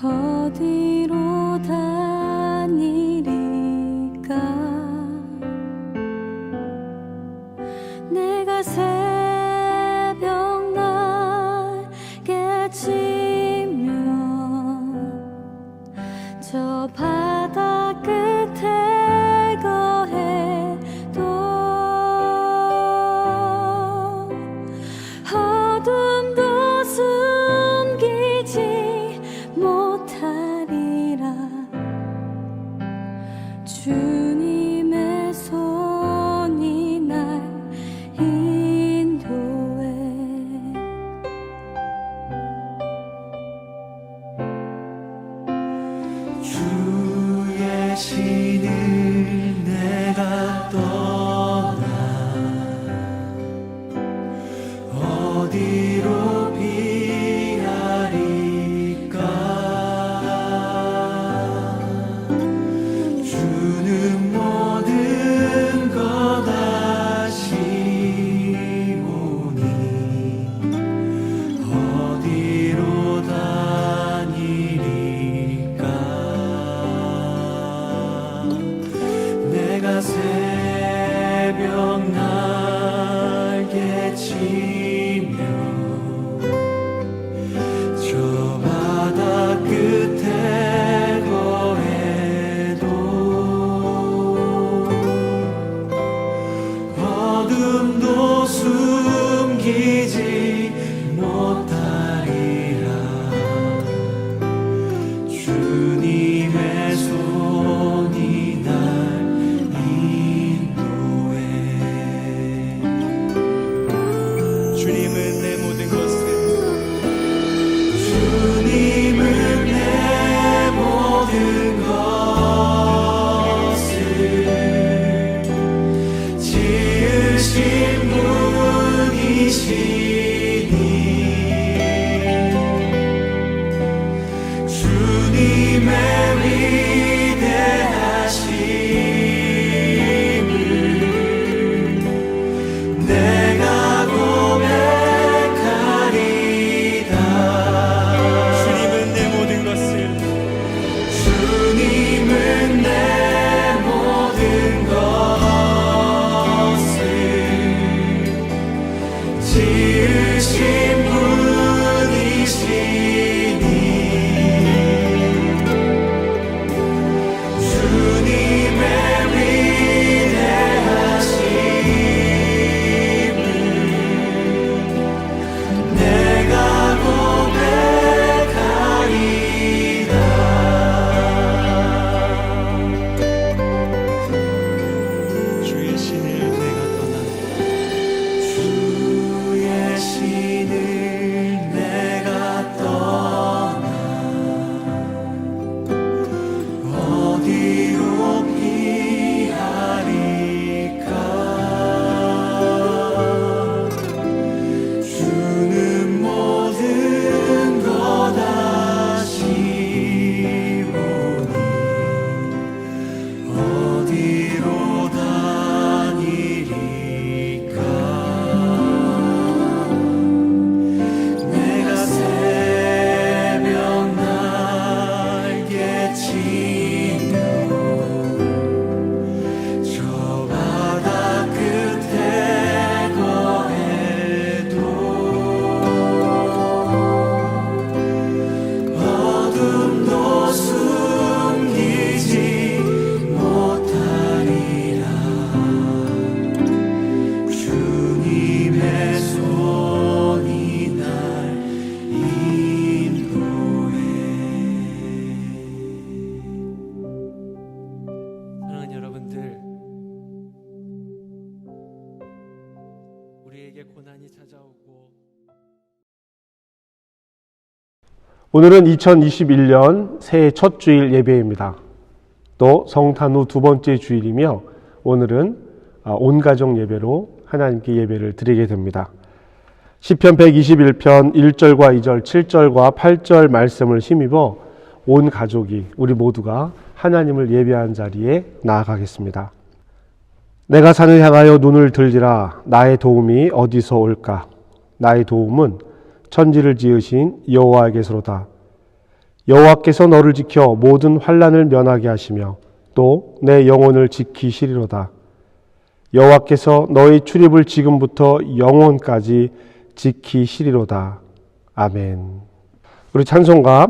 어디로 다니리까 내가 새벽 날개 치며 저 바다 끝에 거해도 어둠도 숨기지 못하리라 주님의 손이 날 인도해 주의 신을 내가 떠나 어디로 피하리까 주는 모든 것 아시오니 어디로 다니리까 내가 새벽 날개 치며 저 바다 끝에 거해도 어둠도 숨기지 못하리라 주님의 손이 날 인도해 주님은 내 모든 것을 주님은 내 모든 것을 지으신 분이시니 주님의 위대하심을 내가 고백하리다 주님은 내 모든 것을 주님은 내 모든 것을 지으신 분이시니 주님의 위대하심을 내가 고백하리다 주의 신을 내가 떠나 주의 신을 내가 떠나 어디로 피하리까 주는 모든 것 아시오니 어디로 다니리까 내가 새벽 날개 치며 저 바다 끝에 거해도 어둠도 숨기지 못하리라 주님의 손이 날 인도해 사랑하는 여러분들 우리에게 고난이 찾아오고 오늘은 2021년 새해 첫 주일 예배입니다. 또 성탄 후 두 번째 주일이며 오늘은 온 가족 예배로 하나님께 예배를 드리게 됩니다. 시편 121편 1절과 2절, 7절과 8절 말씀을 힘입어 온 가족이 우리 모두가 하나님을 예배한 자리에 나아가겠습니다. 내가 산을 향하여 눈을 들리라. 나의 도움이 어디서 올까? 나의 도움은 천지를 지으신 여호와에게서로다. 여호와께서 너를 지켜 모든 환난을 면하게 하시며 또 내 영혼을 지키시리로다. 여호와께서 너의 출입을 지금부터 영원까지 지키시리로다. 아멘. 우리 찬송가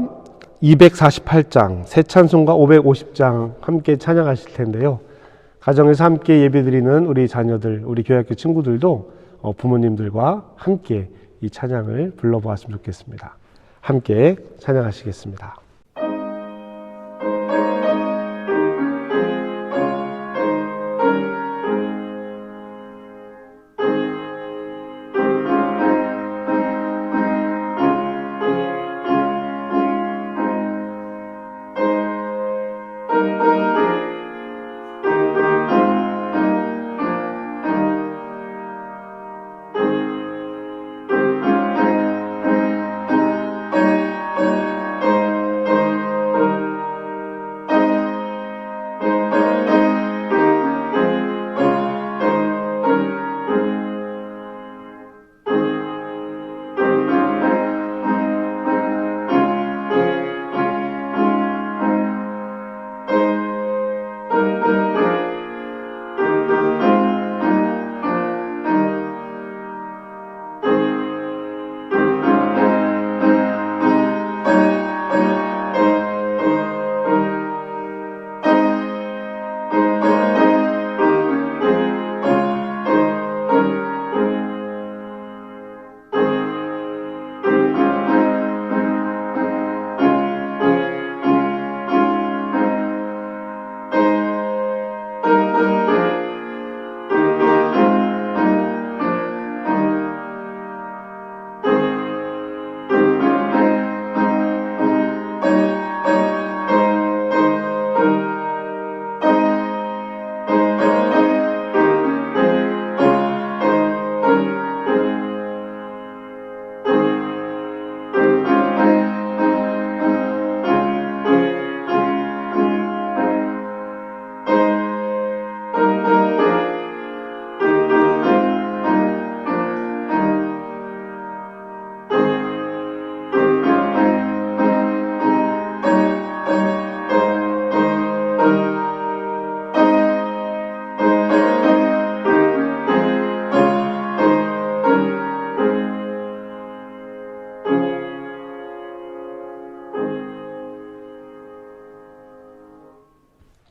248장, 새 찬송가 550장 함께 찬양하실 텐데요. 가정에서 함께 예배드리는 우리 자녀들, 우리 교회학교 친구들도 부모님들과 함께 이 찬양을 불러보았으면 좋겠습니다. 함께 찬양하시겠습니다.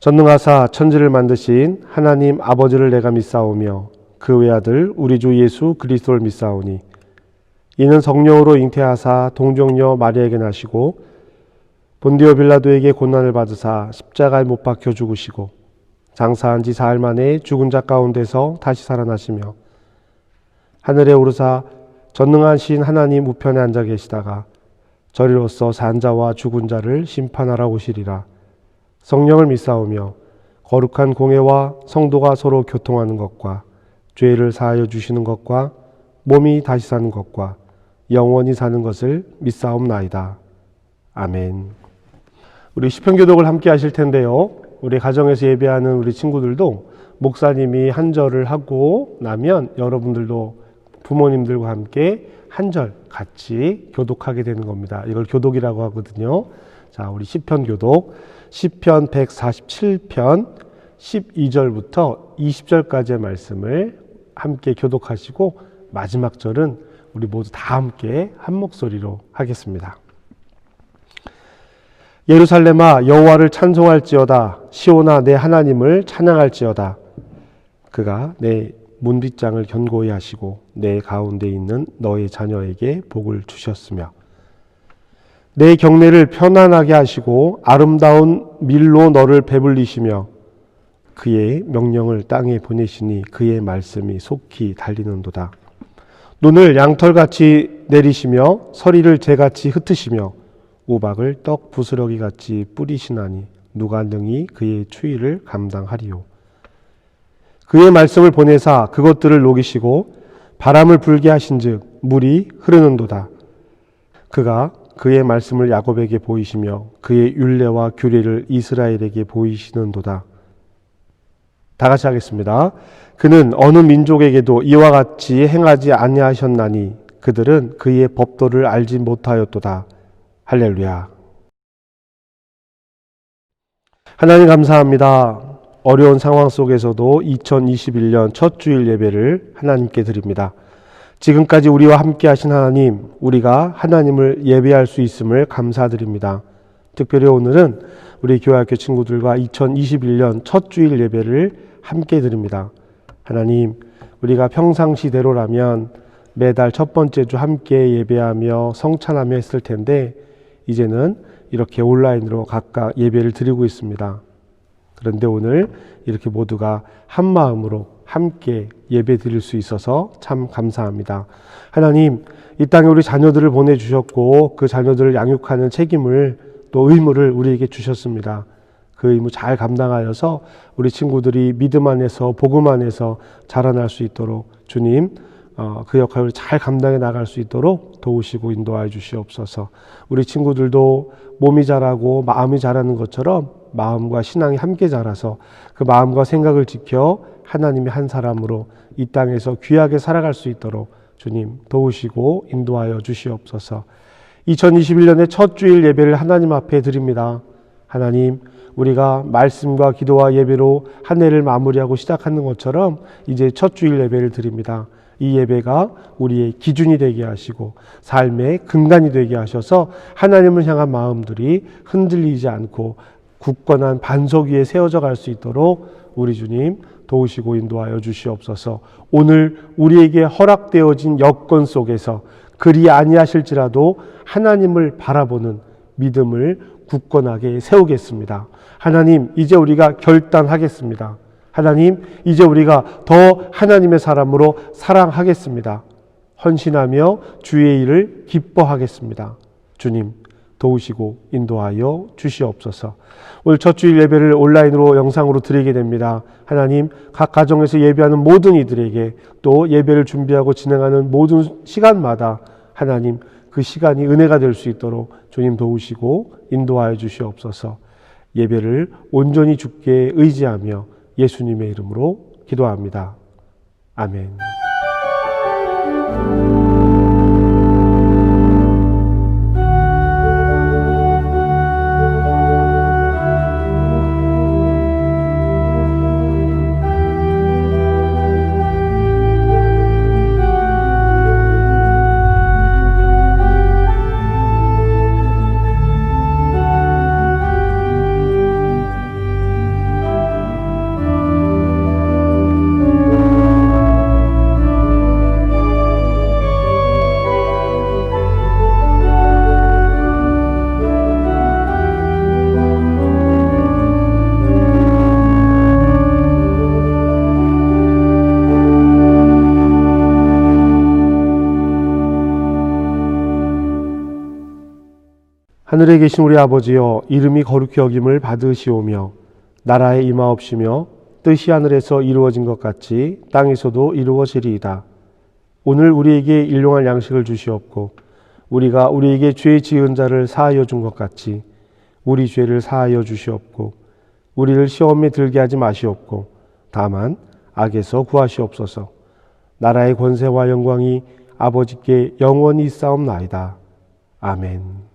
전능하사 천지를 만드신 하나님 아버지를 내가 믿사오며 그 외아들 우리 주 예수 그리스도를 믿사오니 이는 성령으로 잉태하사 동정녀 마리아에게 나시고 본디오 빌라도에게 고난을 받으사 십자가에 못 박혀 죽으시고 장사한 지 사흘 만에 죽은 자 가운데서 다시 살아나시며 하늘에 오르사 전능한 신 하나님 우편에 앉아 계시다가 저리로서 산 자와 죽은 자를 심판하러 오시리라. 성령을 믿사오며 거룩한 공회와 성도가 서로 교통하는 것과 죄를 사하여 주시는 것과 몸이 다시 사는 것과 영원히 사는 것을 믿사옵나이다. 아멘. 우리 시편 교독을 함께 하실 텐데요. 우리 가정에서 예배하는 우리 친구들도 목사님이 한 절을 하고 나면 여러분들도 부모님들과 함께 한 절 같이 교독하게 되는 겁니다. 이걸 교독이라고 하거든요. 자, 우리 시편 교독 시편 147편 12절부터 20절까지의 말씀을 함께 교독하시고 마지막 절은 우리 모두 다 함께 한 목소리로 하겠습니다. 예루살렘아 여호와를 찬송할지어다. 시온아 내 하나님을 찬양할지어다. 그가 내 문빗장을 견고히 하시고 내 가운데 있는 너의 자녀에게 복을 주셨으며 내 경내를 편안하게 하시고 아름다운 밀로 너를 배불리시며 그의 명령을 땅에 보내시니 그의 말씀이 속히 달리는도다. 눈을 양털같이 내리시며 서리를 재같이 흩으시며 우박을 떡 부스러기같이 뿌리시나니 누가 능히 그의 추위를 감당하리요. 그의 말씀을 보내사 그것들을 녹이시고 바람을 불게 하신즉 물이 흐르는도다. 그가 그의 말씀을 야곱에게 보이시며 그의 율례와 규례를 이스라엘에게 보이시는도다. 다 같이 하겠습니다. 그는 어느 민족에게도 이와 같이 행하지 아니하셨나니 그들은 그의 법도를 알지 못하였도다. 할렐루야. 하나님 감사합니다. 어려운 상황 속에서도 2021년 첫 주일 예배를 하나님께 드립니다. 지금까지 우리와 함께 하신 하나님, 우리가 하나님을 예배할 수 있음을 감사드립니다. 특별히 오늘은 우리 교회학교 친구들과 2021년 첫 주일 예배를 함께 드립니다. 하나님, 우리가 평상시대로라면 매달 첫 번째 주 함께 예배하며 성찬하며 했을 텐데 이제는 이렇게 온라인으로 각각 예배를 드리고 있습니다. 그런데 오늘 이렇게 모두가 한 마음으로 함께 예배 드릴 수 있어서 참 감사합니다. 하나님, 이 땅에 우리 자녀들을 보내주셨고 그 자녀들을 양육하는 책임을 또 의무를 우리에게 주셨습니다. 그 의무 잘 감당하여서 우리 친구들이 믿음 안에서 복음 안에서 자라날 수 있도록 주님 그 역할을 잘 감당해 나갈 수 있도록 도우시고 인도하여 주시옵소서. 우리 친구들도 몸이 자라고 마음이 자라는 것처럼 마음과 신앙이 함께 자라서 그 마음과 생각을 지켜 하나님의 한 사람으로 이 땅에서 귀하게 살아갈 수 있도록 주님 도우시고 인도하여 주시옵소서. 2021년의 첫 주일 예배를 하나님 앞에 드립니다. 하나님, 우리가 말씀과 기도와 예배로 한 해를 마무리하고 시작하는 것처럼 이제 첫 주일 예배를 드립니다. 이 예배가 우리의 기준이 되게 하시고 삶의 근간이 되게 하셔서 하나님을 향한 마음들이 흔들리지 않고 굳건한 반석 위에 세워져 갈 수 있도록 우리 주님 도우시고 인도하여 주시옵소서. 오늘 우리에게 허락되어진 여건 속에서 그리 아니하실지라도 하나님을 바라보는 믿음을 굳건하게 세우겠습니다. 하나님, 이제 우리가 결단하겠습니다. 하나님, 이제 우리가 더 하나님의 사람으로 사랑하겠습니다. 헌신하며 주의 일을 기뻐하겠습니다. 주님, 도우시고 인도하여 주시옵소서. 오늘 첫 주일 예배를 온라인으로 영상으로 드리게 됩니다. 하나님, 각 가정에서 예배하는 모든 이들에게 또 예배를 준비하고 진행하는 모든 시간마다 하나님 그 시간이 은혜가 될 수 있도록 주님 도우시고 인도하여 주시옵소서. 예배를 온전히 주께 의지하며 예수님의 이름으로 기도합니다. 아멘. 하늘에 계신 우리 아버지여, 이름이 거룩히 여김을 받으시오며 나라에 임하옵시며 뜻이 하늘에서 이루어진 것 같이 땅에서도 이루어지리이다. 오늘 우리에게 일용할 양식을 주시옵고 우리가 우리에게 죄 지은 자를 사하여 준 것 같이 우리 죄를 사하여 주시옵고 우리를 시험에 들게 하지 마시옵고 다만 악에서 구하시옵소서. 나라의 권세와 영광이 아버지께 영원히 있사옵나이다. 아멘.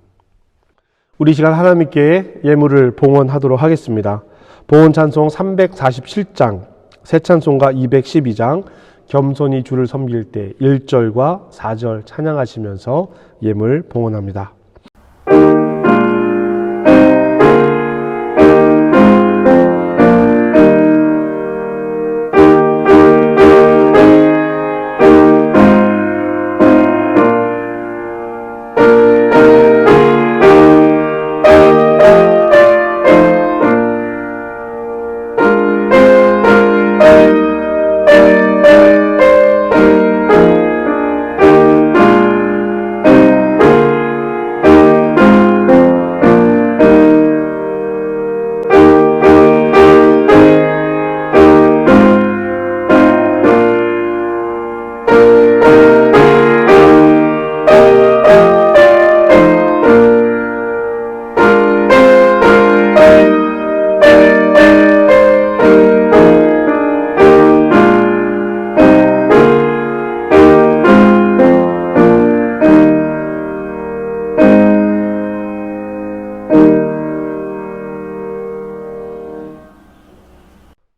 우리 시간 하나님께 예물을 봉헌하도록 하겠습니다. 봉헌 찬송 347장, 새 찬송가 212장, 겸손히 주를 섬길 때 1절과 4절 찬양하시면서 예물 봉헌합니다.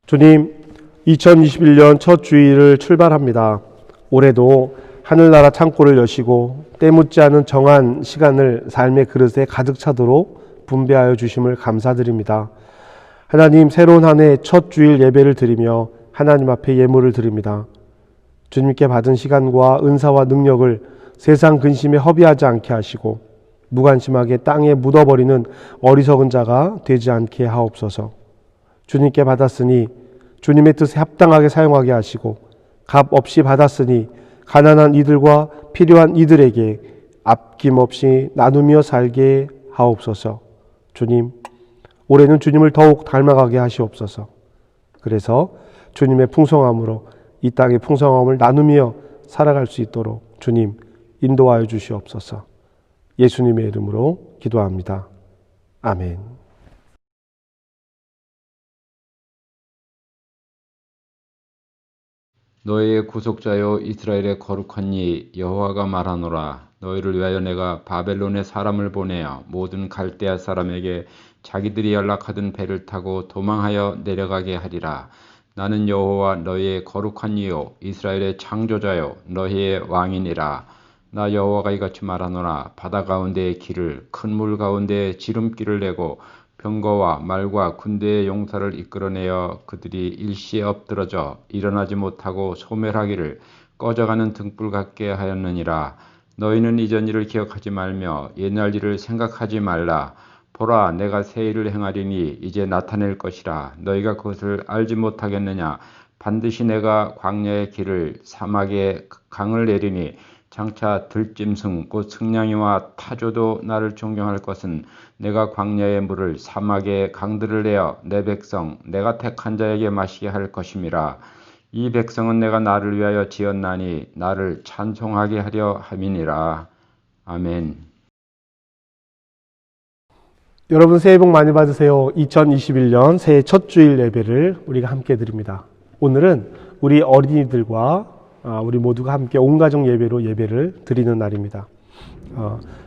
주님, 2021년 첫 주일을 출발합니다. 올해도 하늘나라 창고를 여시고 때묻지 않은 정한 시간을 삶의 그릇에 가득 차도록 분배하여 주심을 감사드립니다. 하나님, 새로운 한 해 첫 주일 예배를 드리며 하나님 앞에 예물을 드립니다. 주님께 받은 시간과 은사와 능력을 세상 근심에 허비하지 않게 하시고 무관심하게 땅에 묻어버리는 어리석은 자가 되지 않게 하옵소서. 주님께 받았으니 주님의 뜻에 합당하게 사용하게 하시고 값 없이 받았으니 가난한 이들과 필요한 이들에게 아낌없이 나누며 살게 하옵소서. 주님, 올해는 주님을 더욱 닮아가게 하시옵소서. 그래서 주님의 풍성함으로 이 땅의 풍성함을 나누며 살아갈 수 있도록 주님 인도하여 주시옵소서. 예수님의 이름으로 기도합니다. 아멘. 너희의 구속자여 이스라엘의 거룩한 이 여호와가 말하노라. 너희를 위하여 내가 바벨론에 사람을 보내어 모든 갈대아 사람에게 자기들이 연락하던 배를 타고 도망하여 내려가게 하리라. 나는 여호와 너희의 거룩한 이요 이스라엘의 창조자요 너희의 왕이니라. 나 여호와가 이같이 말하노라. 바다 가운데의 길을 큰 물 가운데에 지름길을 내고 병거와 말과 군대의 용사를 이끌어내어 그들이 일시에 엎드러져 일어나지 못하고 소멸하기를 꺼져가는 등불 같게 하였느니라. 너희는 이전 일을 기억하지 말며 옛날 일을 생각하지 말라. 보라, 내가 새 일을 행하리니 이제 나타낼 것이라. 너희가 그것을 알지 못하겠느냐. 반드시 내가 광야의 길을 사막에 강을 내리니 장차 들짐승 곧 승냥이와 타조도 나를 존경할 것은 내가 광야의 물을 사막의 강들을 내어 내 백성 내가 택한 자에게 마시게 할 것임이라. 이 백성은 내가 나를 위하여 지었나니 나를 찬송하게 하려 함이니라. 아멘. 여러분 새해 복 많이 받으세요. 2021년 새해 첫 주일 예배를 우리가 함께 드립니다. 오늘은 우리 어린이들과 우리 모두가 함께 온 가정 예배로 예배를 드리는 날입니다.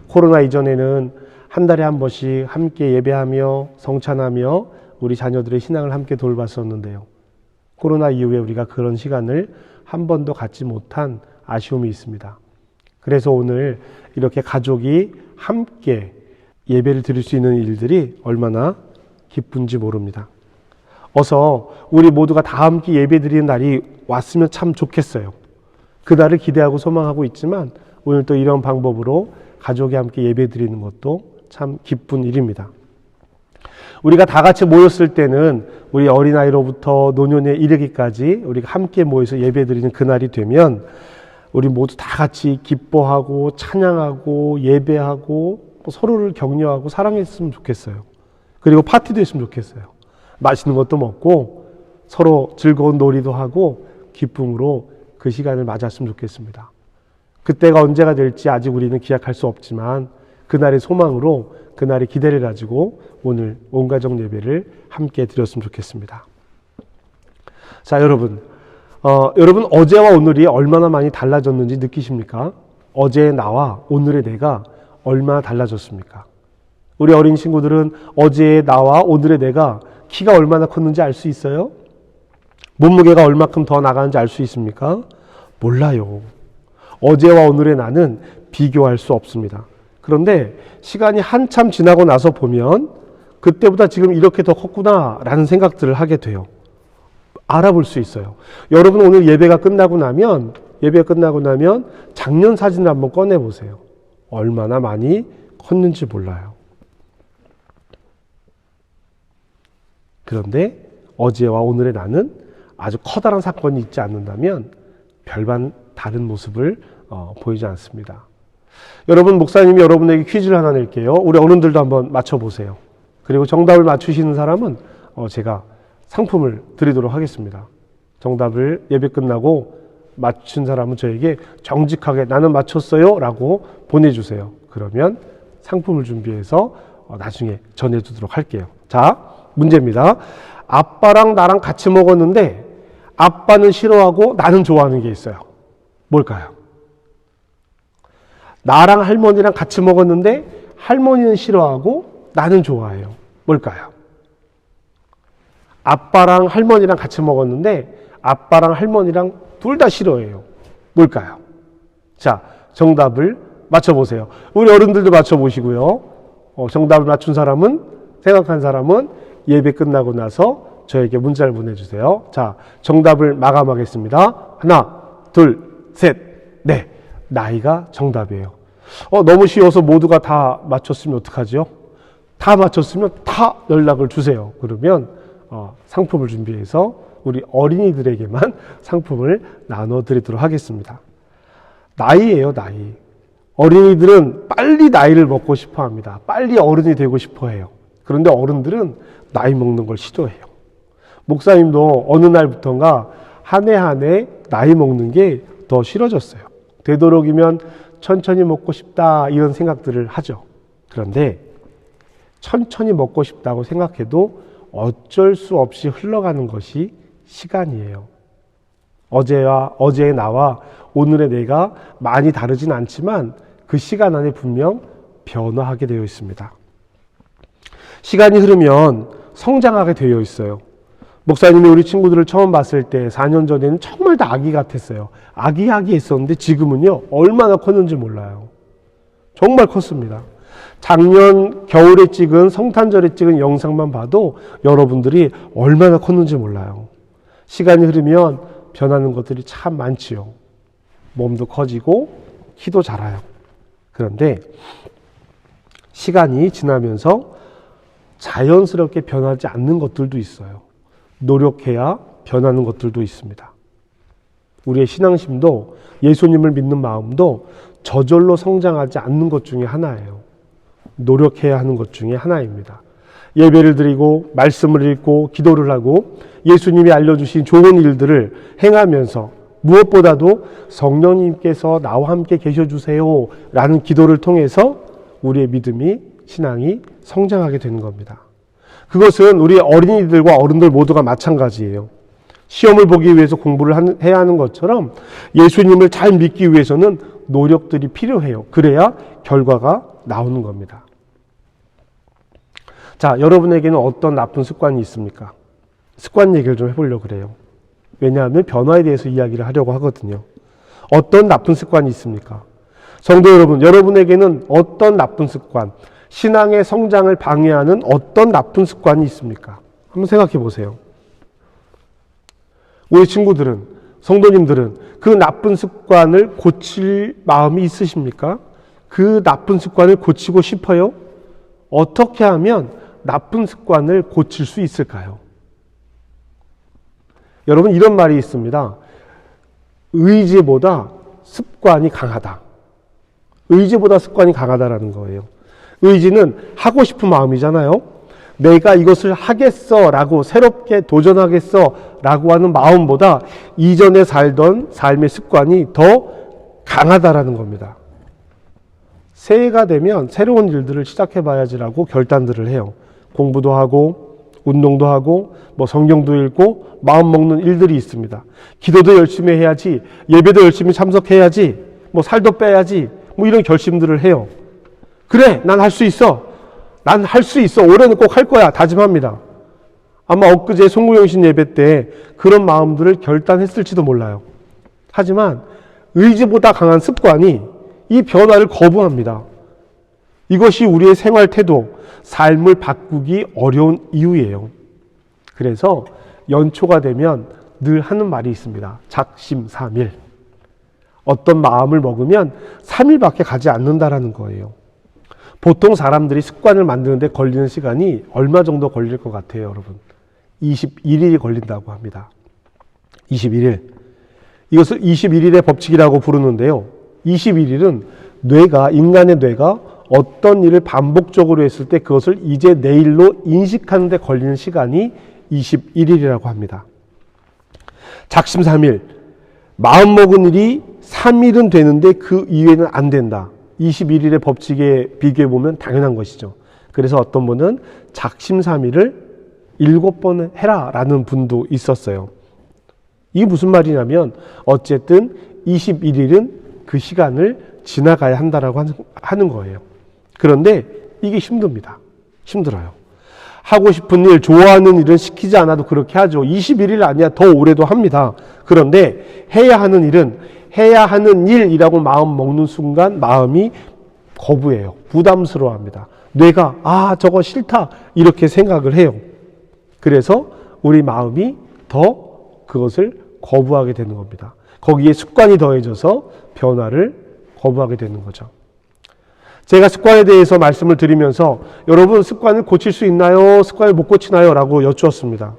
코로나 이전에는 한 달에 한 번씩 함께 예배하며 성찬하며 우리 자녀들의 신앙을 함께 돌봤었는데요. 코로나 이후에 우리가 그런 시간을 한 번도 갖지 못한 아쉬움이 있습니다. 그래서 오늘 이렇게 가족이 함께 예배를 드릴 수 있는 일들이 얼마나 기쁜지 모릅니다. 어서 우리 모두가 다 함께 예배 드리는 날이 왔으면 참 좋겠어요. 그날을 기대하고 소망하고 있지만 오늘 또 이런 방법으로 가족이 함께 예배 드리는 것도 참 기쁜 일입니다. 우리가 다 같이 모였을 때는 우리 어린아이로부터 노년에 이르기까지 우리가 함께 모여서 예배 드리는 그날이 되면 우리 모두 다 같이 기뻐하고 찬양하고 예배하고 서로를 격려하고 사랑했으면 좋겠어요. 그리고 파티도 했으면 좋겠어요. 맛있는 것도 먹고 서로 즐거운 놀이도 하고 기쁨으로 그 시간을 맞았으면 좋겠습니다. 그때가 언제가 될지 아직 우리는 기약할 수 없지만 그날의 소망으로 그날의 기대를 가지고 오늘 온가정 예배를 함께 드렸으면 좋겠습니다. 자, 여러분 어제와 오늘이 얼마나 많이 달라졌는지 느끼십니까? 어제의 나와 오늘의 내가 얼마나 달라졌습니까? 우리 어린 친구들은 어제의 나와 오늘의 내가 키가 얼마나 컸는지 알 수 있어요? 몸무게가 얼마큼 더 나가는지 알 수 있습니까? 몰라요. 어제와 오늘의 나는 비교할 수 없습니다. 그런데 시간이 한참 지나고 나서 보면 그때보다 지금 이렇게 더 컸구나라는 생각들을 하게 돼요. 알아볼 수 있어요. 여러분 오늘 예배가 끝나고 나면 작년 사진을 한번 꺼내 보세요. 얼마나 많이 컸는지 몰라요. 그런데 어제와 오늘의 나는 아주 커다란 사건이 있지 않는다면 별반 다른 모습을 보이지 않습니다. 여러분, 목사님이 여러분에게 퀴즈를 하나 낼게요. 우리 어른들도 한번 맞춰보세요. 그리고 정답을 맞추시는 사람은 제가 상품을 드리도록 하겠습니다. 정답을 예배 끝나고 맞춘 사람은 저에게 정직하게 나는 맞췄어요 라고 보내주세요. 그러면 상품을 준비해서 나중에 전해주도록 할게요. 자, 문제입니다. 아빠랑 나랑 같이 먹었는데 아빠는 싫어하고 나는 좋아하는 게 있어요. 뭘까요? 나랑 할머니랑 같이 먹었는데 할머니는 싫어하고 나는 좋아해요. 뭘까요? 아빠랑 할머니랑 같이 먹었는데 아빠랑 할머니랑 둘 다 싫어해요. 뭘까요? 자, 정답을 맞춰보세요. 우리 어른들도 맞춰보시고요. 정답을 맞춘 사람은, 생각한 사람은 예배 끝나고 나서 저에게 문자를 보내주세요. 자, 정답을 마감하겠습니다. 하나, 둘, 셋, 넷. 나이가 정답이에요. 너무 쉬워서 모두가 다 맞췄으면 어떡하죠? 다 맞췄으면 다 연락을 주세요. 그러면 상품을 준비해서 우리 어린이들에게만 상품을 나눠드리도록 하겠습니다. 나이예요, 나이. 어린이들은 빨리 나이를 먹고 싶어 합니다. 빨리 어른이 되고 싶어 해요. 그런데 어른들은 나이 먹는 걸 싫어해요. 목사님도 어느 날부터인가 한 해 한 해 나이 먹는 게 더 싫어졌어요. 되도록이면 천천히 먹고 싶다 이런 생각들을 하죠. 그런데 천천히 먹고 싶다고 생각해도 어쩔 수 없이 흘러가는 것이 시간이에요. 어제의 나와 오늘의 내가 많이 다르진 않지만 그 시간 안에 분명 변화하게 되어 있습니다. 시간이 흐르면 성장하게 되어 있어요. 목사님이 우리 친구들을 처음 봤을 때 4년 전에는 정말 다 아기 같았어요. 아기했었는데 지금은요 얼마나 컸는지 몰라요. 정말 컸습니다. 작년 겨울에 찍은 성탄절에 찍은 영상만 봐도 여러분들이 얼마나 컸는지 몰라요. 시간이 흐르면 변하는 것들이 참 많지요. 몸도 커지고 키도 자라요. 그런데 시간이 지나면서 자연스럽게 변하지 않는 것들도 있어요. 노력해야 변하는 것들도 있습니다. 우리의 신앙심도 예수님을 믿는 마음도 저절로 성장하지 않는 것 중에 하나예요. 노력해야 하는 것 중에 하나입니다. 예배를 드리고 말씀을 읽고 기도를 하고 예수님이 알려주신 좋은 일들을 행하면서 무엇보다도 성령님께서 나와 함께 계셔주세요 라는 기도를 통해서 우리의 믿음이, 신앙이 성장하게 되는 겁니다. 그것은 우리 어린이들과 어른들 모두가 마찬가지예요. 시험을 보기 위해서 공부를 해야 하는 것처럼 예수님을 잘 믿기 위해서는 노력들이 필요해요. 그래야 결과가 나오는 겁니다. 자, 여러분에게는 어떤 나쁜 습관이 있습니까? 습관 얘기를 좀 해보려고 그래요. 왜냐하면 변화에 대해서 이야기를 하려고 하거든요. 어떤 나쁜 습관이 있습니까? 성도 여러분, 여러분에게는 어떤 나쁜 습관, 신앙의 성장을 방해하는 어떤 나쁜 습관이 있습니까? 한번 생각해 보세요. 우리 친구들은, 성도님들은 그 나쁜 습관을 고칠 마음이 있으십니까? 그 나쁜 습관을 고치고 싶어요? 어떻게 하면 나쁜 습관을 고칠 수 있을까요? 여러분, 이런 말이 있습니다. 의지보다 습관이 강하다. 의지보다 습관이 강하다라는 거예요. 의지는 하고 싶은 마음이잖아요. 내가 이것을 하겠어 라고, 새롭게 도전하겠어 라고 하는 마음보다 이전에 살던 삶의 습관이 더 강하다라는 겁니다. 새해가 되면 새로운 일들을 시작해 봐야지라고 결단들을 해요. 공부도 하고 운동도 하고 성경도 읽고 마음 먹는 일들이 있습니다. 기도도 열심히 해야지, 예배도 열심히 참석해야지, 살도 빼야지, 이런 결심들을 해요. 그래, 난 할 수 있어. 난 할 수 있어. 올해는 꼭 할 거야. 다짐합니다. 아마 엊그제 송구영신 예배 때 그런 마음들을 결단했을지도 몰라요. 하지만 의지보다 강한 습관이 이 변화를 거부합니다. 이것이 우리의 생활 태도, 삶을 바꾸기 어려운 이유예요. 그래서 연초가 되면 늘 하는 말이 있습니다. 작심삼일. 어떤 마음을 먹으면 3일밖에 가지 않는다라는 거예요. 보통 사람들이 습관을 만드는데 걸리는 시간이 얼마 정도 걸릴 것 같아요, 여러분? 21일이 걸린다고 합니다. 21일. 이것을 21일의 법칙이라고 부르는데요. 21일은 인간의 뇌가 어떤 일을 반복적으로 했을 때 그것을 이제 내일로 인식하는 데 걸리는 시간이 21일이라고 합니다. 작심삼일. 마음먹은 일이 3일은 되는데 그 이외에는 안 된다. 21일의 법칙에 비교해보면 당연한 것이죠. 그래서 어떤 분은 작심삼일을 7번 해라 라는 분도 있었어요. 이게 무슨 말이냐면 어쨌든 21일은 그 시간을 지나가야 한다라고 하는 거예요. 그런데 이게 힘듭니다. 힘들어요. 하고 싶은 일, 좋아하는 일은 시키지 않아도 그렇게 하죠. 21일 아니야. 더 오래도 합니다. 그런데 해야 하는 일은 해야 하는 일이라고 마음 먹는 순간 마음이 거부해요. 부담스러워합니다. 뇌가 저거 싫다 이렇게 생각을 해요. 그래서 우리 마음이 더 그것을 거부하게 되는 겁니다. 거기에 습관이 더해져서 변화를 거부하게 되는 거죠. 제가 습관에 대해서 말씀을 드리면서 여러분 습관을 고칠 수 있나요? 습관을 못 고치나요? 라고 여쭈었습니다.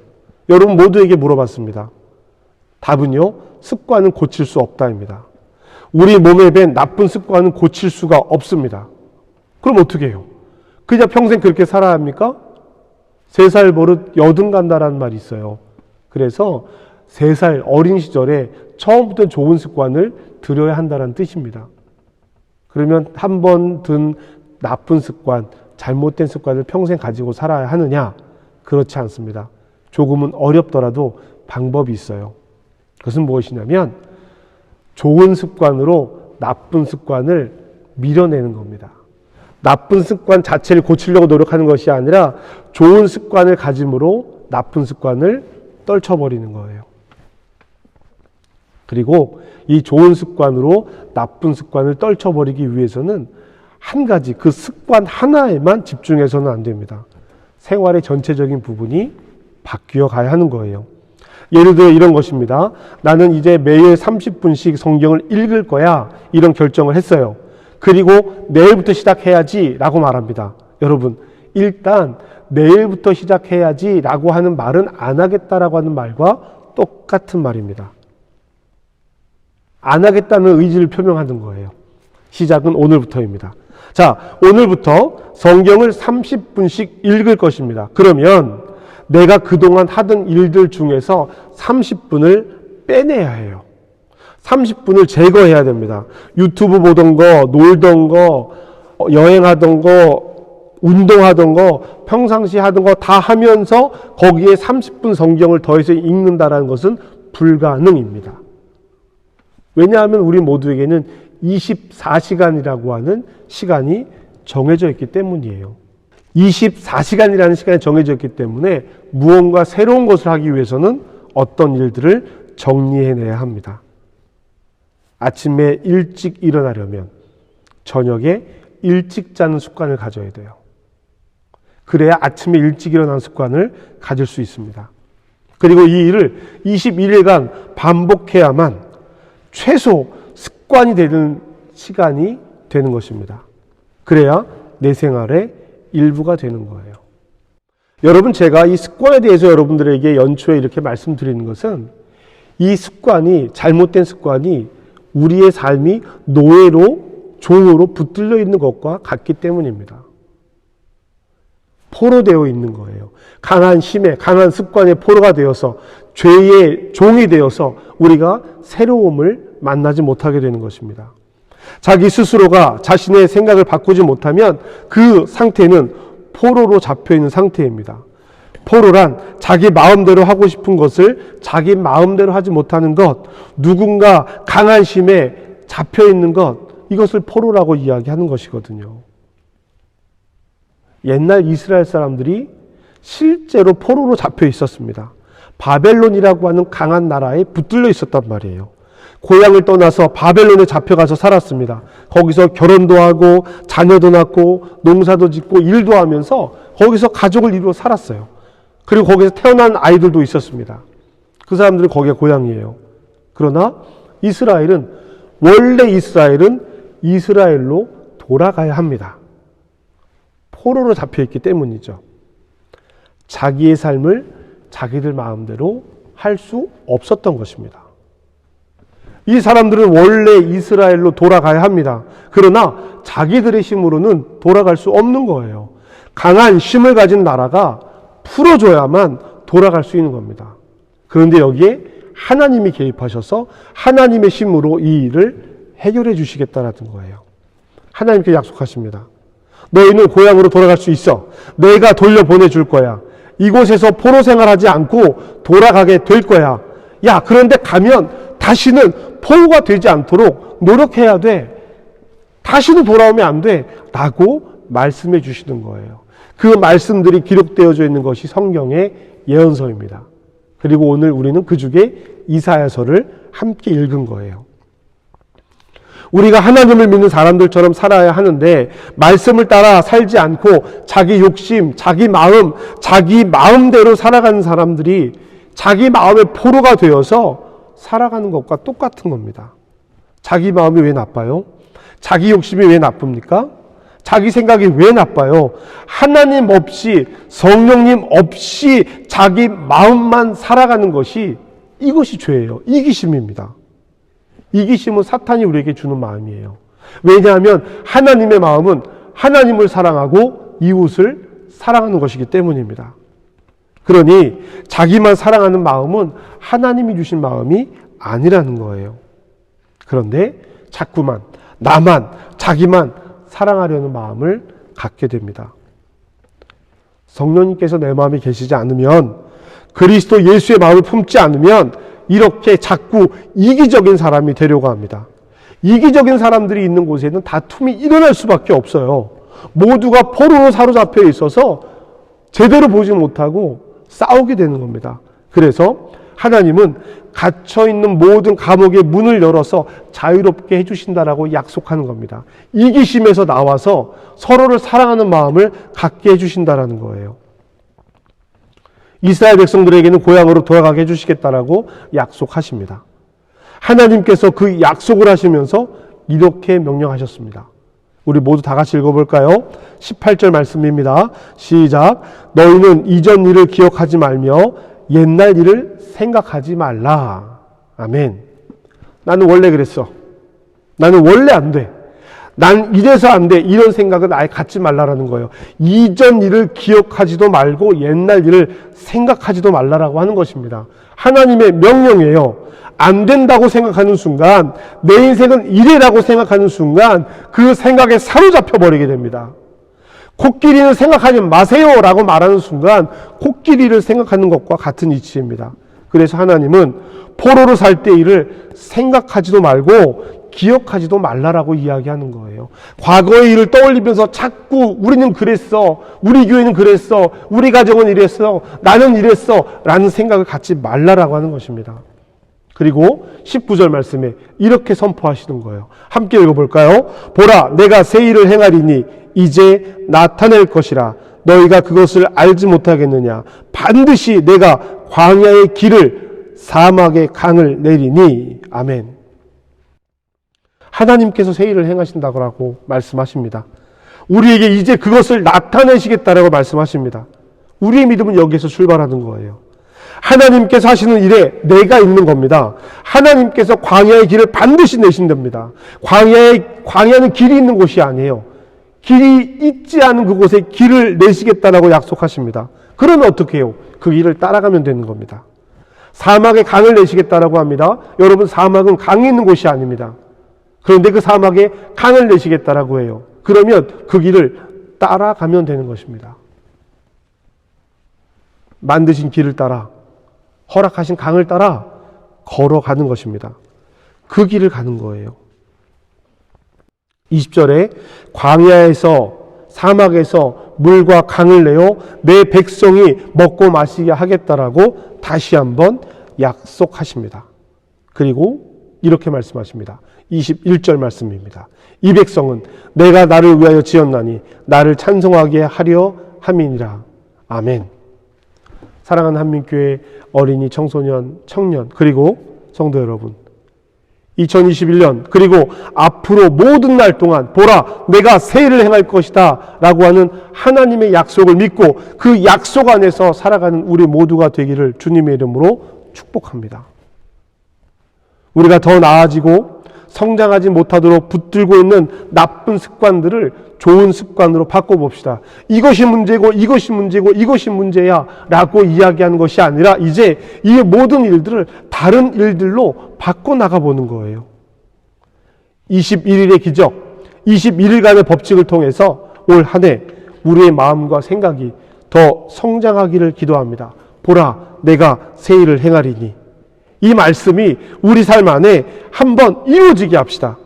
여러분 모두에게 물어봤습니다. 답은요, 습관은 고칠 수 없다입니다. 우리 몸에 밴 나쁜 습관은 고칠 수가 없습니다. 그럼 어떻게 해요? 그냥 평생 그렇게 살아야 합니까? 3살 버릇 여든 간다라는 말이 있어요. 그래서 3살 어린 시절에 처음부터 좋은 습관을 들여야 한다는 뜻입니다. 그러면 한 번 든 나쁜 습관, 잘못된 습관을 평생 가지고 살아야 하느냐? 그렇지 않습니다. 조금은 어렵더라도 방법이 있어요. 그것은 무엇이냐면 좋은 습관으로 나쁜 습관을 밀어내는 겁니다. 나쁜 습관 자체를 고치려고 노력하는 것이 아니라 좋은 습관을 가짐으로 나쁜 습관을 떨쳐버리는 거예요. 그리고 이 좋은 습관으로 나쁜 습관을 떨쳐버리기 위해서는 한 가지, 그 습관 하나에만 집중해서는 안 됩니다. 생활의 전체적인 부분이 바뀌어 가야 하는 거예요. 예를 들어 이런 것입니다. 나는 이제 매일 30분씩 성경을 읽을 거야. 이런 결정을 했어요. 그리고 내일부터 시작해야지 라고 말합니다. 여러분, 일단 내일부터 시작해야지 라고 하는 말은 안 하겠다라고 하는 말과 똑같은 말입니다. 안 하겠다는 의지를 표명하는 거예요. 시작은 오늘부터입니다. 자, 오늘부터 성경을 30분씩 읽을 것입니다. 그러면 내가 그동안 하던 일들 중에서 30분을 빼내야 해요. 30분을 제거해야 됩니다. 유튜브 보던 거, 놀던 거, 여행하던 거, 운동하던 거, 평상시 하던 거 다 하면서 거기에 30분 성경을 더해서 읽는다는 것은 불가능입니다. 왜냐하면 우리 모두에게는 24시간이라고 하는 시간이 정해져 있기 때문이에요. 24시간이라는 시간이 정해져 있기 때문에 무언가 새로운 것을 하기 위해서는 어떤 일들을 정리해내야 합니다. 아침에 일찍 일어나려면 저녁에 일찍 자는 습관을 가져야 돼요. 그래야 아침에 일찍 일어나는 습관을 가질 수 있습니다. 그리고 이 일을 21일간 반복해야만 최소 습관이 되는 시간이 되는 것입니다. 그래야 내 생활의 일부가 되는 거예요. 여러분, 제가 이 습관에 대해서 여러분들에게 연초에 이렇게 말씀드리는 것은 이 습관이, 잘못된 습관이 우리의 삶이 노예로, 종으로 붙들려 있는 것과 같기 때문입니다. 포로되어 있는 거예요. 강한 힘에, 강한 습관의 포로가 되어서 죄의 종이 되어서 우리가 새로움을 만나지 못하게 되는 것입니다. 자기 스스로가 자신의 생각을 바꾸지 못하면 그 상태는 포로로 잡혀있는 상태입니다. 포로란 자기 마음대로 하고 싶은 것을 자기 마음대로 하지 못하는 것, 누군가 강한 힘에 잡혀있는 것, 이것을 포로라고 이야기하는 것이거든요. 옛날 이스라엘 사람들이 실제로 포로로 잡혀 있었습니다. 바벨론이라고 하는 강한 나라에 붙들려 있었단 말이에요. 고향을 떠나서 바벨론에 잡혀가서 살았습니다. 거기서 결혼도 하고 자녀도 낳고 농사도 짓고 일도 하면서 거기서 가족을 이루어 살았어요. 그리고 거기서 태어난 아이들도 있었습니다. 그 사람들은 거기가 고향이에요. 그러나 원래 이스라엘은 이스라엘로 돌아가야 합니다. 포로로 잡혀있기 때문이죠. 자기의 삶을 자기들 마음대로 할 수 없었던 것입니다. 이 사람들은 원래 이스라엘로 돌아가야 합니다. 그러나 자기들의 힘으로는 돌아갈 수 없는 거예요. 강한 힘을 가진 나라가 풀어줘야만 돌아갈 수 있는 겁니다. 그런데 여기에 하나님이 개입하셔서 하나님의 힘으로 이 일을 해결해 주시겠다는 거예요. 하나님께 약속하십니다. 너희는 고향으로 돌아갈 수 있어. 내가 돌려보내줄 거야. 이곳에서 포로 생활하지 않고 돌아가게 될 거야. 야, 그런데 가면 다시는 포로가 되지 않도록 노력해야 돼. 다시는 돌아오면 안 돼. 라고 말씀해 주시는 거예요. 그 말씀들이 기록되어져 있는 것이 성경의 예언서입니다. 그리고 오늘 우리는 그 중에 이사야서를 함께 읽은 거예요. 우리가 하나님을 믿는 사람들처럼 살아야 하는데 말씀을 따라 살지 않고 자기 욕심, 자기 마음, 자기 마음대로 살아가는 사람들이 자기 마음의 포로가 되어서 살아가는 것과 똑같은 겁니다. 자기 마음이 왜 나빠요? 자기 욕심이 왜 나쁩니까? 자기 생각이 왜 나빠요? 하나님 없이, 성령님 없이 자기 마음만 살아가는 것이, 이것이 죄예요. 이기심입니다. 이기심은 사탄이 우리에게 주는 마음이에요. 왜냐하면 하나님의 마음은 하나님을 사랑하고 이웃을 사랑하는 것이기 때문입니다. 그러니 자기만 사랑하는 마음은 하나님이 주신 마음이 아니라는 거예요. 그런데 자꾸만 나만, 자기만 사랑하려는 마음을 갖게 됩니다. 성령님께서 내 마음에 계시지 않으면, 그리스도 예수의 마음을 품지 않으면 이렇게 자꾸 이기적인 사람이 되려고 합니다. 이기적인 사람들이 있는 곳에는 다툼이 일어날 수밖에 없어요. 모두가 포로로 사로잡혀 있어서 제대로 보지 못하고 싸우게 되는 겁니다. 그래서 하나님은 갇혀있는 모든 감옥의 문을 열어서 자유롭게 해주신다라고 약속하는 겁니다. 이기심에서 나와서 서로를 사랑하는 마음을 갖게 해주신다라는 거예요. 이스라엘 백성들에게는 고향으로 돌아가게 해주시겠다라고 약속하십니다. 하나님께서 그 약속을 하시면서 이렇게 명령하셨습니다. 우리 모두 다 같이 읽어볼까요? 18절 말씀입니다. 시작. 너희는 이전 일을 기억하지 말며 옛날 일을 생각하지 말라. 아멘. 나는 원래 그랬어. 나는 원래 안 돼. 난 이래서 안 돼. 이런 생각은 아예 갖지 말라라는 거예요. 이전 일을 기억하지도 말고 옛날 일을 생각하지도 말라라고 하는 것입니다. 하나님의 명령이에요. 안 된다고 생각하는 순간, 내 인생은 이래라고 생각하는 순간 그 생각에 사로잡혀 버리게 됩니다. 코끼리는 생각하지 마세요 라고 말하는 순간 코끼리를 생각하는 것과 같은 이치입니다. 그래서 하나님은 포로로 살 때 일을 생각하지도 말고 기억하지도 말라라고 이야기하는 거예요. 과거의 일을 떠올리면서 자꾸 우리는 그랬어, 우리 교회는 그랬어, 우리 가정은 이랬어, 나는 이랬어 라는 생각을 갖지 말라라고 하는 것입니다. 그리고 19절 말씀에 이렇게 선포하시는 거예요. 함께 읽어볼까요? 보라, 내가 새 일을 행하리니 이제 나타낼 것이라. 너희가 그것을 알지 못하겠느냐? 반드시 내가 광야의 길을, 사막의 강을 내리니. 아멘. 하나님께서 새 일을 행하신다고 말씀하십니다. 우리에게 이제 그것을 나타내시겠다라고 말씀하십니다. 우리의 믿음은 여기에서 출발하는 거예요. 하나님께서 하시는 일에 내가 있는 겁니다. 하나님께서 광야의 길을 반드시 내신답니다. 광야는 길이 있는 곳이 아니에요. 길이 있지 않은 그곳에 길을 내시겠다라고 약속하십니다. 그러면 어떻게 해요? 그 길을 따라가면 되는 겁니다. 사막에 강을 내시겠다라고 합니다. 여러분, 사막은 강이 있는 곳이 아닙니다. 그런데 그 사막에 강을 내시겠다라고 해요. 그러면 그 길을 따라가면 되는 것입니다. 만드신 길을 따라, 허락하신 강을 따라 걸어가는 것입니다. 그 길을 가는 거예요. 20절에 광야에서, 사막에서 물과 강을 내어 내 백성이 먹고 마시게 하겠다라고 다시 한번 약속하십니다. 그리고 이렇게 말씀하십니다. 21절 말씀입니다. 이 백성은 내가 나를 위하여 지었나니 나를 찬송하게 하려 함이니라. 아멘. 사랑하는 한민교회 어린이, 청소년, 청년, 그리고 성도 여러분, 2021년 그리고 앞으로 모든 날 동안 보라, 내가 새 일을 행할 것이다 라고 하는 하나님의 약속을 믿고 그 약속 안에서 살아가는 우리 모두가 되기를 주님의 이름으로 축복합니다. 우리가 더 나아지고 성장하지 못하도록 붙들고 있는 나쁜 습관들을 좋은 습관으로 바꿔봅시다. 이것이 문제고 이것이 문제고 이것이 문제야 라고 이야기하는 것이 아니라 이제 이 모든 일들을 다른 일들로 바꿔나가보는 거예요. 21일의 기적, 21일간의 법칙을 통해서 올 한 해 우리의 마음과 생각이 더 성장하기를 기도합니다. 보라, 내가 새 일을 행하리니. 이 말씀이 우리 삶 안에 한번 이루어지게 합시다.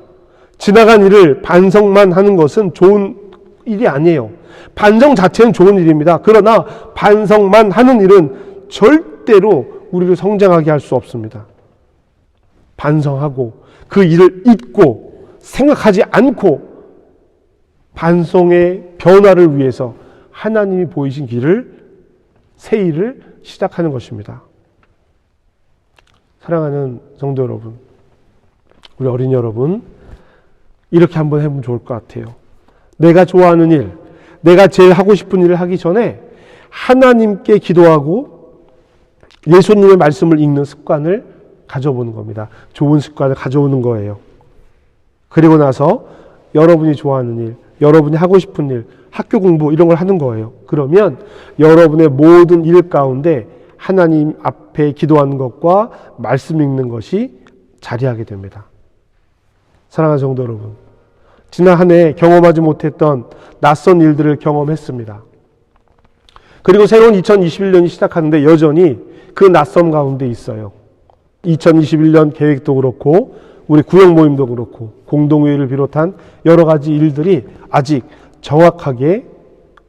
지나간 일을 반성만 하는 것은 좋은 일이 아니에요. 반성 자체는 좋은 일입니다. 그러나 반성만 하는 일은 절대로 우리를 성장하게 할 수 없습니다. 반성하고 그 일을 잊고 생각하지 않고 반성의 변화를 위해서 하나님이 보이신 길을, 새 일을 시작하는 것입니다. 사랑하는 성도 여러분, 우리 어린이 여러분, 이렇게 한번 해보면 좋을 것 같아요. 내가 좋아하는 일, 내가 제일 하고 싶은 일을 하기 전에 하나님께 기도하고 예수님의 말씀을 읽는 습관을 가져보는 겁니다. 좋은 습관을 가져오는 거예요. 그리고 나서 여러분이 좋아하는 일, 여러분이 하고 싶은 일, 학교 공부 이런 걸 하는 거예요. 그러면 여러분의 모든 일 가운데 하나님 앞에 기도하는 것과 말씀 읽는 것이 자리하게 됩니다. 사랑하는 성도 여러분, 지난 한 해 경험하지 못했던 낯선 일들을 경험했습니다. 그리고 새로운 2021년이 시작하는데 여전히 그 낯선 가운데 있어요. 2021년 계획도 그렇고 우리 구역 모임도 그렇고 공동회의를 비롯한 여러 가지 일들이 아직 정확하게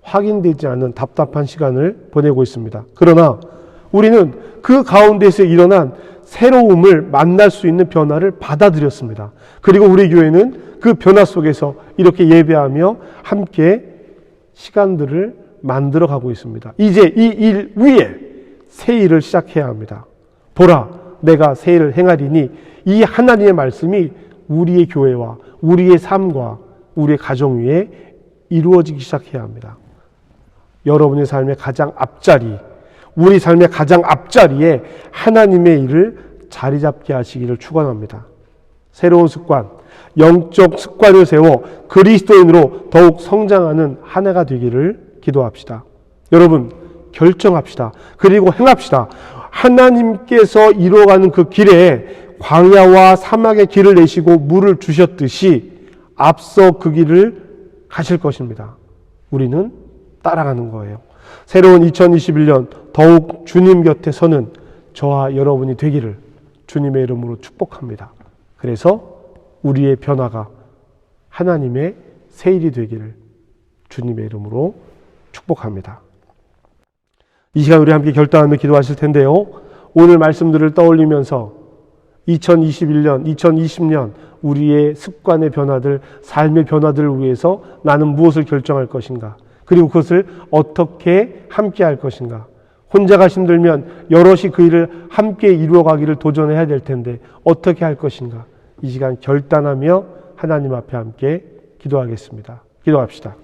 확인되지 않는 답답한 시간을 보내고 있습니다. 그러나 우리는 그 가운데서 일어난 새로움을 만날 수 있는 변화를 받아들였습니다. 그리고 우리 교회는 그 변화 속에서 이렇게 예배하며 함께 시간들을 만들어 가고 있습니다. 이제 이 일 위에 새 일을 시작해야 합니다. 보라, 내가 새 일을 행하리니, 이 하나님의 말씀이 우리의 교회와 우리의 삶과 우리의 가정 위에 이루어지기 시작해야 합니다. 여러분의 삶의 가장 앞자리, 우리 삶의 가장 앞자리에 하나님의 일을 자리 잡게 하시기를 축원합니다. 새로운 습관, 영적 습관을 세워 그리스도인으로 더욱 성장하는 한 해가 되기를 기도합시다. 여러분, 결정합시다. 그리고 행합시다. 하나님께서 이루어가는 그 길에 광야와 사막의 길을 내시고 물을 주셨듯이 앞서 그 길을 가실 것입니다. 우리는 따라가는 거예요. 새로운 2021년 더욱 주님 곁에 서는 저와 여러분이 되기를 주님의 이름으로 축복합니다. 그래서 우리의 변화가 하나님의 새 일이 되기를 주님의 이름으로 축복합니다. 이 시간 우리 함께 결단하며 기도하실 텐데요. 오늘 말씀들을 떠올리면서 2021년, 2020년 우리의 습관의 변화들, 삶의 변화들을 위해서 나는 무엇을 결정할 것인가? 그리고 그것을 어떻게 함께 할 것인가? 혼자가 힘들면 여럿이 그 일을 함께 이루어가기를 도전해야 될 텐데 어떻게 할 것인가? 이 시간 결단하며 하나님 앞에 함께 기도하겠습니다. 기도합시다.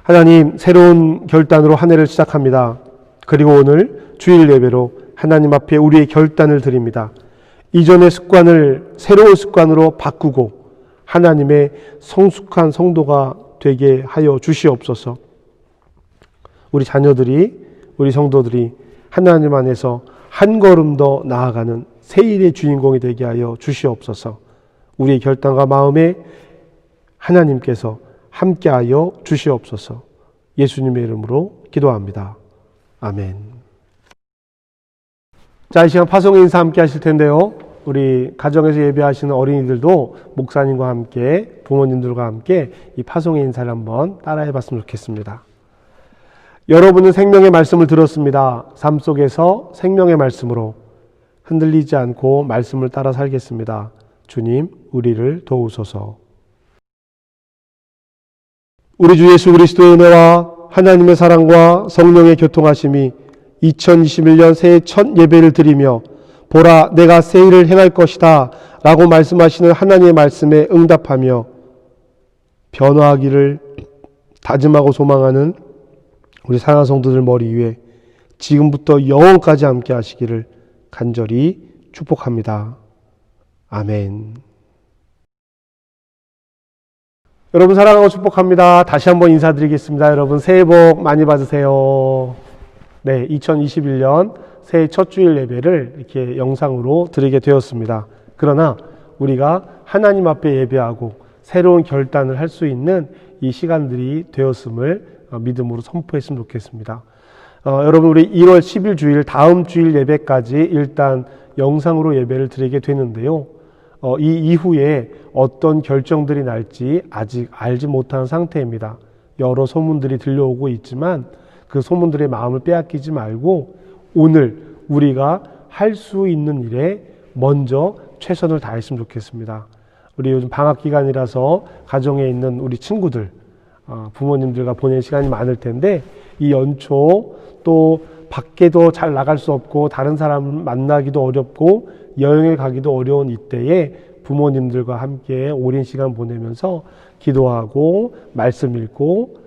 하나님, 새로운 결단으로 한 해를 시작합니다. 그리고 오늘 주일 예배로 하나님 앞에 우리의 결단을 드립니다. 이전의 습관을 새로운 습관으로 바꾸고 하나님의 성숙한 성도가 되게 하여 주시옵소서. 우리 자녀들이, 우리 성도들이 하나님 안에서 한 걸음 더 나아가는 새일의 주인공이 되게 하여 주시옵소서. 우리의 결단과 마음에 하나님께서 함께하여 주시옵소서. 예수님의 이름으로 기도합니다. 아멘. 자, 이 시간 파송의 인사 함께 하실 텐데요. 우리 가정에서 예배하시는 어린이들도 목사님과 함께, 부모님들과 함께 이 파송의 인사를 한번 따라해 봤으면 좋겠습니다. 여러분은 생명의 말씀을 들었습니다. 삶 속에서 생명의 말씀으로 흔들리지 않고 말씀을 따라 살겠습니다. 주님, 우리를 도우소서. 우리 주 예수 그리스도의 은혜와 하나님의 사랑과 성령의 교통하심이 2021년 새해 첫 예배를 드리며 보라, 내가 새 일을 행할 것이다 라고 말씀하시는 하나님의 말씀에 응답하며 변화하기를 다짐하고 소망하는 우리 사랑하는 성도들 머리 위에 지금부터 영원까지 함께 하시기를 간절히 축복합니다. 아멘. 여러분 사랑하고 축복합니다. 다시 한번 인사드리겠습니다. 여러분 새해 복 많이 받으세요. 네, 2021년 새해 첫 주일 예배를 이렇게 영상으로 드리게 되었습니다. 그러나 우리가 하나님 앞에 예배하고 새로운 결단을 할 수 있는 이 시간들이 되었음을 믿음으로 선포했으면 좋겠습니다. 여러분 우리 1월 10일 주일 다음 주일 예배까지 일단 영상으로 예배를 드리게 되는데요. 이 이후에 어떤 결정들이 날지 아직 알지 못한 상태입니다. 여러 소문들이 들려오고 있지만 그 소문들의 마음을 빼앗기지 말고 오늘 우리가 할 수 있는 일에 먼저 최선을 다했으면 좋겠습니다. 우리 요즘 방학 기간이라서 가정에 있는 우리 친구들, 부모님들과 보낼 시간이 많을 텐데 이 연초 또 밖에도 잘 나갈 수 없고 다른 사람 만나기도 어렵고 여행을 가기도 어려운 이때에 부모님들과 함께 오랜 시간 보내면서 기도하고 말씀 읽고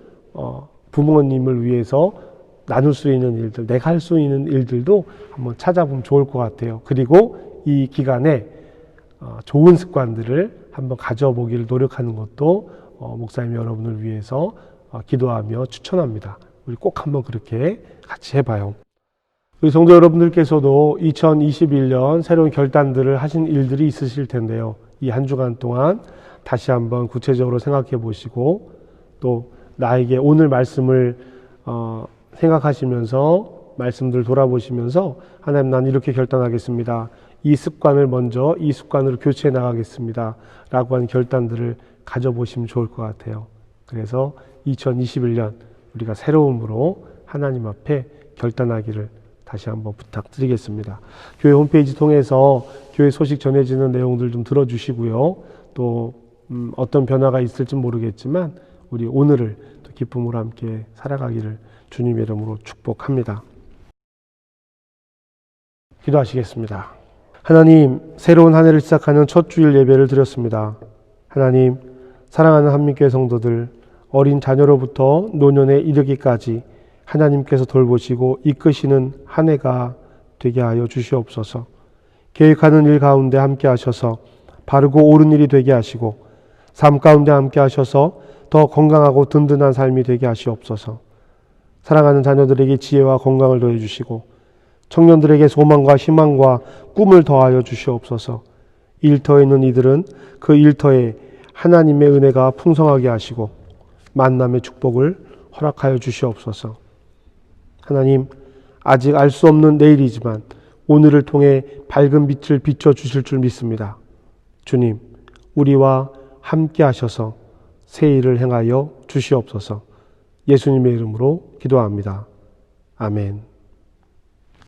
부모님을 위해서 나눌 수 있는 일들, 내가 할 수 있는 일들도 한번 찾아보면 좋을 것 같아요. 그리고 이 기간에 좋은 습관들을 한번 가져보기를 노력하는 것도 목사님 여러분을 위해서 기도하며 추천합니다. 우리 꼭 한번 그렇게 같이 해봐요. 우리 성도 여러분들께서도 2021년 새로운 결단들을 하신 일들이 있으실 텐데요. 이 한 주간 동안 다시 한번 구체적으로 생각해 보시고 또 나에게 오늘 말씀을 생각하시면서 말씀들 돌아보시면서 하나님, 난 이렇게 결단하겠습니다. 이 습관을 먼저 이 습관으로 교체해 나가겠습니다. 라고 하는 결단들을 가져보시면 좋을 것 같아요. 그래서 2021년 우리가 새로움으로 하나님 앞에 결단하기를 다시 한번 부탁드리겠습니다. 교회 홈페이지 통해서 교회 소식 전해지는 내용들 좀 들어주시고요. 또 어떤 변화가 있을지 모르겠지만 우리 오늘을 또 기쁨으로 함께 살아가기를 주님의 이름으로 축복합니다. 기도하시겠습니다. 하나님, 새로운 한 해를 시작하는 첫 주일 예배를 드렸습니다. 하나님, 사랑하는 한민교회 성도들, 어린 자녀로부터 노년에 이르기까지 하나님께서 돌보시고 이끄시는 한 해가 되게 하여 주시옵소서. 계획하는 일 가운데 함께 하셔서 바르고 옳은 일이 되게 하시고 삶 가운데 함께 하셔서 더 건강하고 든든한 삶이 되게 하시옵소서. 사랑하는 자녀들에게 지혜와 건강을 더해 주시고 청년들에게 소망과 희망과 꿈을 더하여 주시옵소서. 일터에 있는 이들은 그 일터에 하나님의 은혜가 풍성하게 하시고 만남의 축복을 허락하여 주시옵소서. 하나님, 아직 알 수 없는 내일이지만 오늘을 통해 밝은 빛을 비춰주실 줄 믿습니다. 주님, 우리와 함께 하셔서 새 일을 행하여 주시옵소서. 예수님의 이름으로 기도합니다. 아멘.